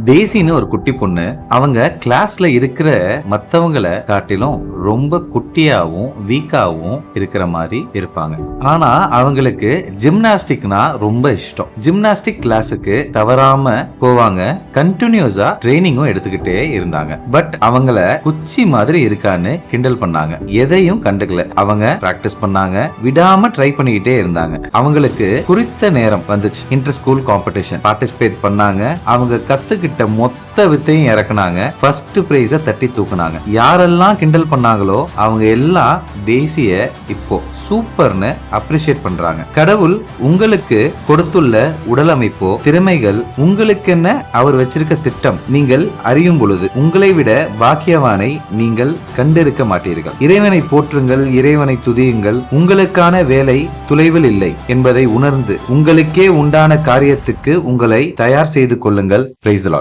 டேசின்னு ஒரு குட்டி பொண்ணு அவங்க கிளாஸ்ல இருக்கிற மத்தவங்களை காட்டிலும் ரொம்ப குட்டியாவும் வீக்காவும் இருக்கிற மாதிரி இருப்பாங்க. ஆனா அவங்களுக்கு ஜிம்னாஸ்டிக்னா ரொம்ப இஷ்டம். ஜிம்னாஸ்டிக் கிளாஸுக்கு தவறாம போவாங்க. கண்டினியூஸா ட்ரைனிங்கும் எடுத்துக்கிட்டே இருந்தாங்க. பட் அவங்கள குச்சி மாதிரி இருக்கான்னு கிண்டல் பண்ணாங்க. எதையும் கண்டுக்கல. அவங்க பிராக்டிஸ் பண்ணாங்க, விடாம ட்ரை பண்ணிக்கிட்டே இருந்தாங்க. அவங்களுக்கு குறித்த நேரம் வந்துச்சு. இன்டர் ஸ்கூல் காம்படிஷன் பார்ட்டிசிபேட் பண்ணாங்க. அவங்க கத்துக்கிட்ட மொத்த வித்தையும் இறக்குனாங்க. ஃபர்ஸ்ட் பிரைஸ தட்டி தூக்குனாங்க. யாரெல்லாம் கிண்டல் பண்ணாங்களோ அவங்க எல்லாம் டேசிய இப்போ சூப்பர்னு அப்ரிஷியேட் பண்றாங்க. கடவுள் உங்களுக்கு கொடுத்துள்ள உடல் அமைப்போ திறமைகள் உங்களுக்கென்ன அவர் வச்சிருக்க திட்டம் நீங்கள் அறியும் பொழுது உங்களை விட பாக்கியவானை நீங்கள் கண்டிருக்க மாட்டீர்கள். இறைவனை போற்றுங்கள், இறைவனை துதியுங்கள். உங்களுக்கான வேலை தொலைவில் இல்லை என்பதை உணர்ந்து உங்களுக்கே உண்டான காரியத்துக்கு உங்களை தயார் செய்து கொள்ளுங்கள். Praise the Lord.